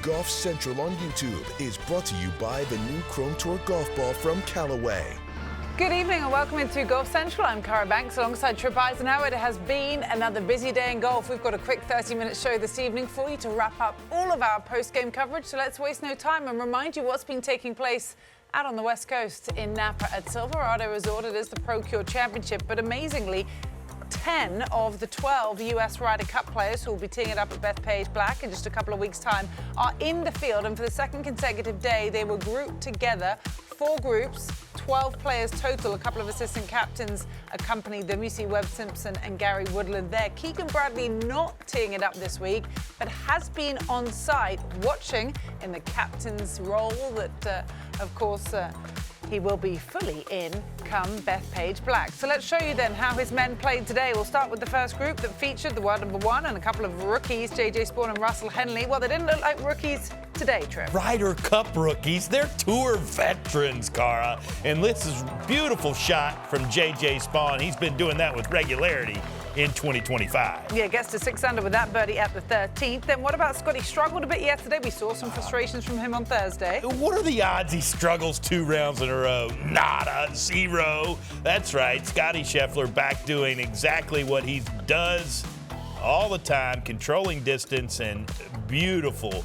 Golf Central on YouTube is brought to you by the new Chrome Tour golf ball from Callaway. Good evening and welcome into Golf Central. I'm Cara Banks alongside Trip Eisenhower. It has been another busy day in golf. We've got a quick 30-minute show this evening for you to wrap up all of our post-game coverage. So let's waste no time and remind you what's been taking place out on the West Coast in Napa at Silverado Resort. It is the Procore Championship, but amazingly, 10 of the 12 US Ryder Cup players who will be teeing it up at Bethpage Black in just a couple of weeks' time are in the field, and for the second consecutive day they were grouped together, 4 groups, 12 players total. A couple of assistant captains accompanied them. You see Webb Simpson and Gary Woodland there. Keegan Bradley not teeing it up this week, but has been on site watching in the captain's role that, of course, he will be fully in come Bethpage Black. So let's show you then how his men played today. We'll start with the first group that featured the world number 1 and a couple of rookies, JJ Spaun and Russell Henley. Well, they didn't look like rookies today, Trip. Ryder Cup rookies. They're tour veterans, Cara. And this is a beautiful shot from JJ Spaun. He's been doing that with regularity in 2025. Yeah, gets to 6 under with that birdie at the 13th. Then what about Scotty? Struggled a bit yesterday. We saw some frustrations from him on Thursday. What are the odds he struggles 2 rounds in a row? Nada, 0. That's right, Scotty Scheffler back doing exactly what he does all the time, controlling distance, and beautiful,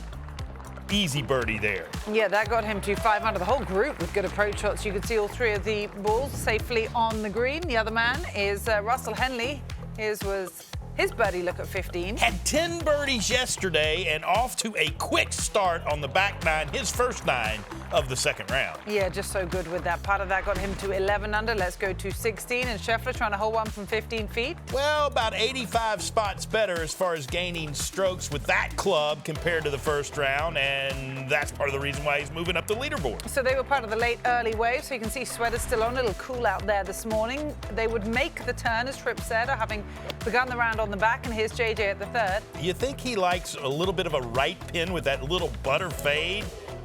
easy birdie there. Yeah, that got him to 5 under. The whole group with good approach shots. You could see all 3 of the balls safely on the green. The other man is Russell Henley. His was his birdie look at 15. Had 10 birdies yesterday and off to a quick start on the back 9, his first 9 of the second round. Yeah, just so good with that. Part of that got him to 11 under. Let's go to 16. And Scheffler trying to hold one from 15 feet. Well, about 85 spots better as far as gaining strokes with that club compared to the first round, and that's part of the reason why he's moving up the leaderboard. So they were part of the late early wave, so you can see sweaters still on. A little cool out there this morning. They would make the turn, as Tripp said, having begun the round on the back, and here's JJ at the 3rd. You think he likes a little bit of a right pin with that little butter fade?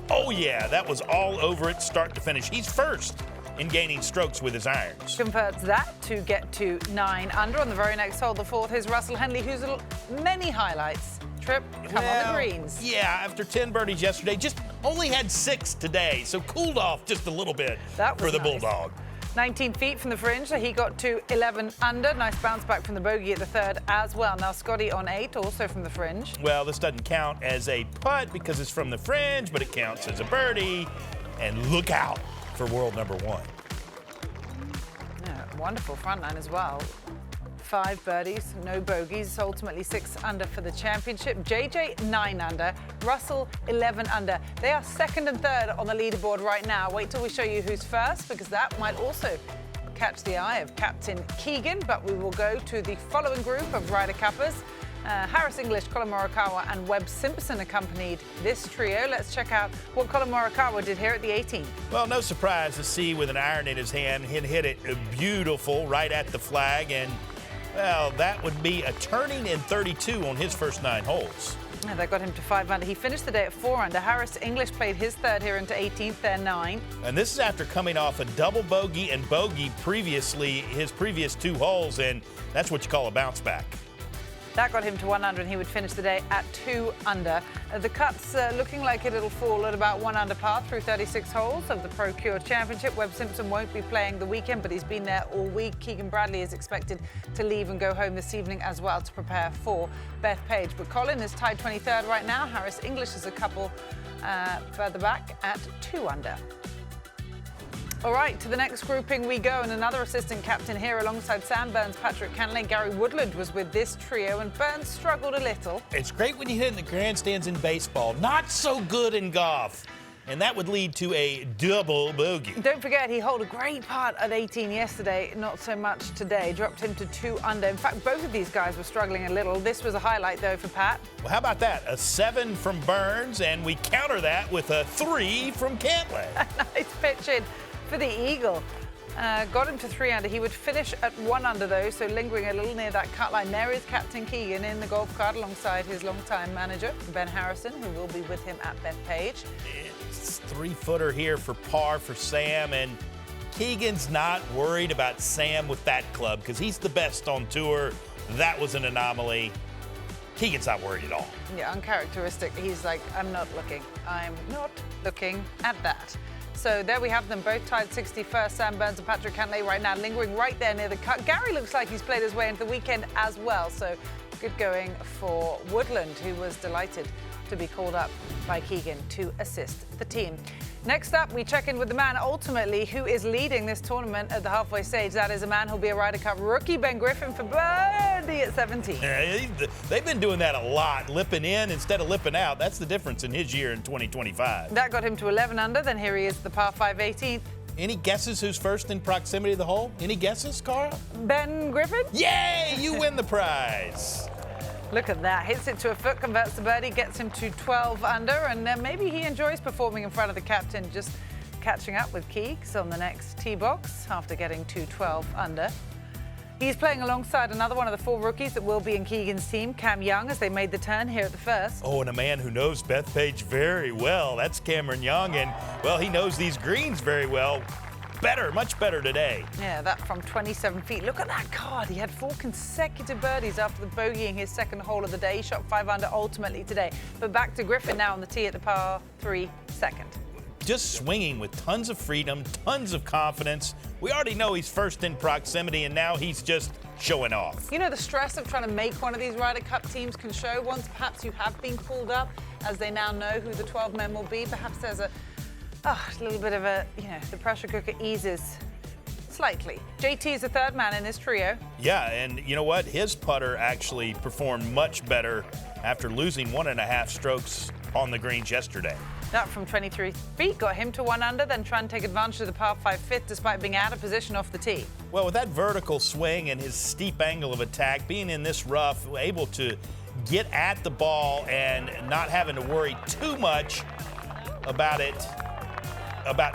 Oh yeah, that was all over it start to finish. He's first in gaining strokes with his irons. Converts that to get to 9 under. On the very next hole, the 4th, is Russell Henley, who's many highlights. Trip, come on the greens. Yeah, after 10 birdies yesterday, just only had 6 today, so cooled off just a little bit for the nice. Bulldog. 19 feet from the fringe, so he got to 11 under. Nice bounce back from the bogey at the 3rd as well. Now Scotty on 8, also from the fringe. Well, this doesn't count as a putt because it's from the fringe, but it counts as a birdie. And look out for world number 1. Yeah, wonderful front line as well. 5 birdies, no bogeys, ultimately 6 under for the championship. JJ 9 under, Russell 11 under. They are 2nd and 3rd on the leaderboard right now. Wait till we show you who's first, because that might also catch the eye of Captain Keegan. But we will go to the following group of Ryder Cuppers. Harris English, Colin Morikawa and Webb Simpson accompanied this trio. Let's check out what Colin Morikawa did here at the 18th. Well, no surprise to see with an iron in his hand, he'd hit it beautiful right at the flag, and well, that would be a turning in 32 on his first 9 holes. Yeah, that got him to 5 under. He finished the day at 4 under. Harris English played his 3rd here into 18th, there 9. And this is after coming off a double bogey and bogey previously, his previous 2 holes, and that's what you call a bounce back. That got him to 1 under, and he would finish the day at 2 under. The cuts looking like it'll fall at about 1 under par through 36 holes of the Procore Championship. Webb Simpson won't be playing the weekend, but he's been there all week. Keegan Bradley is expected to leave and go home this evening as well to prepare for Bethpage. But Colin is tied 23rd right now. Harris English is a couple further back at 2 under. All right, to the next grouping we go, and another assistant captain here alongside Sam Burns, Patrick Cantlay, Gary Woodland was with this trio, and Burns struggled a little. It's great when you hit in the grandstands in baseball, not so good in golf. And that would lead to a double bogey. Don't forget, he holed a great putt at 18 yesterday, not so much today. Dropped him to 2 under. In fact, both of these guys were struggling a little. This was a highlight, though, for Pat. Well, how about that? A 7 from Burns, and we counter that with a 3 from Cantlay. Nice pitch in for the Eagle. Got him to 3 under. He would finish at 1 under, though, so lingering a little near that cut line. There is Captain Keegan in the golf cart alongside his longtime manager, Ben Harrison, who will be with him at Bethpage. It's 3-footer here for par for Sam, and Keegan's not worried about Sam with that club because he's the best on tour. That was an anomaly. Keegan's not worried at all. Yeah, uncharacteristic. He's like, I'm not looking at that. So there we have them, both tied 61st. Sam Burns and Patrick Cantlay right now lingering right there near the cut. Gary looks like he's played his way into the weekend as well. So good going for Woodland, who was delighted to be called up by Keegan to assist the team. Next up, we check in with the man, ultimately, who is leading this tournament at the halfway stage. That is a man who'll be a Ryder Cup rookie, Ben Griffin, for birdie at 17. They've been doing that a lot, lipping in instead of lipping out. That's the difference in his year in 2025. That got him to 11 under. Then here he is at the par 5 18th. Any guesses who's first in proximity to the hole? Any guesses, Cara? Ben Griffin? Yay! You win the prize. Look at that. Hits it to a foot, converts the birdie, gets him to 12 under, and maybe he enjoys performing in front of the captain, just catching up with Keegs on the next tee box after getting to 12 under. He's playing alongside another one of the 4 rookies that will be in Keegan's team, Cam Young, as they made the turn here at the first. Oh, and a man who knows Bethpage very well. That's Cameron Young, and, well, he knows these greens very well. Better, much better today. Yeah, that from 27 feet. Look at that card. He had 4 consecutive birdies after the bogeying his second hole of the day. He shot 5 under ultimately today. But back to Griffin now on the tee at the par 3 second. Just swinging with tons of freedom, tons of confidence. We already know he's first in proximity, and now he's just showing off. You know, the stress of trying to make one of these Ryder Cup teams can show once perhaps you have been called up, as they now know who the 12 men will be. Perhaps there's a little bit of the pressure cooker eases slightly. JT is the 3rd man in this trio. Yeah, and you know what? His putter actually performed much better after losing 1.5 strokes on the greens yesterday. That from 23 feet got him to 1 under, then trying to take advantage of the par 5 fifth despite being out of position off the tee. Well, with that vertical swing and his steep angle of attack, being in this rough, able to get at the ball and not having to worry too much about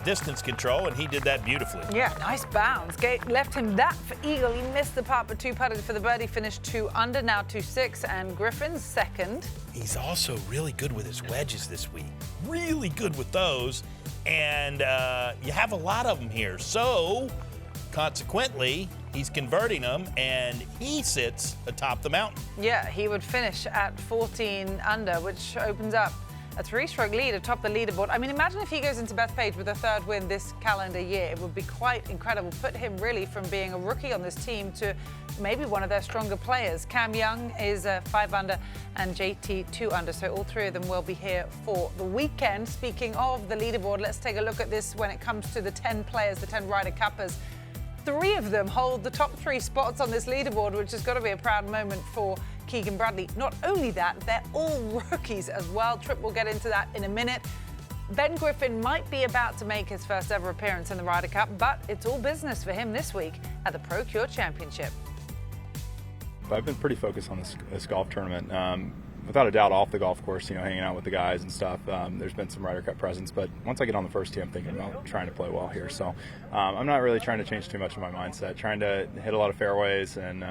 distance control, and he did that beautifully. Yeah, nice bounce. Left him that for eagle. He missed the putt, but 2 putted for the birdie, finished 2 under, now 2-6, and Griffin's second. He's also really good with his wedges this week. Really good with those, and you have a lot of them here. So, consequently, he's converting them, and he sits atop the mountain. Yeah, he would finish at 14 under, which opens up a 3-stroke lead atop the leaderboard. I mean, imagine if he goes into Bethpage with a 3rd win this calendar year. It would be quite incredible. Put him really from being a rookie on this team to maybe one of their stronger players. Cam Young is 5 under and JT 2 under. So all 3 of them will be here for the weekend. Speaking of the leaderboard, let's take a look at this when it comes to the 10 players, the 10 Ryder Cuppers. 3 of them hold the top 3 spots on this leaderboard, which has got to be a proud moment for Keegan Bradley. Not only that, they're all rookies as well. Tripp will get into that in a minute. Ben Griffin might be about to make his first ever appearance in the Ryder Cup, but it's all business for him this week at the Procore Championship. I've been pretty focused on this golf tournament. Without a doubt, off the golf course, hanging out with the guys and stuff. There's been some Ryder Cup presence, but once I get on the first tee, I'm thinking about trying to play well here. So I'm not really trying to change too much of my mindset. Trying to hit a lot of fairways, and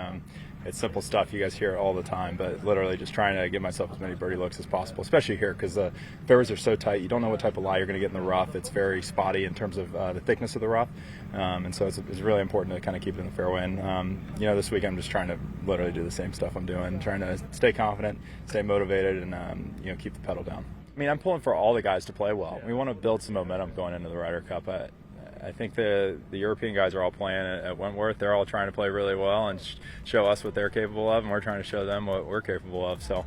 it's simple stuff. You guys hear it all the time, but literally just trying to give myself as many birdie looks as possible, especially here because the fairways are so tight. You don't know what type of lie you're going to get in the rough. It's very spotty in terms of the thickness of the rough, and so it's really important to kind of keep it in the fairway. And this week I'm just trying to literally do the same stuff I'm doing, trying to stay confident, stay motivated, and keep the pedal down. I mean, I'm pulling for all the guys to play well. We want to build some momentum going into the Ryder Cup. I think the European guys are all playing at Wentworth. They're all trying to play really well and show us what they're capable of, and we're trying to show them what we're capable of. So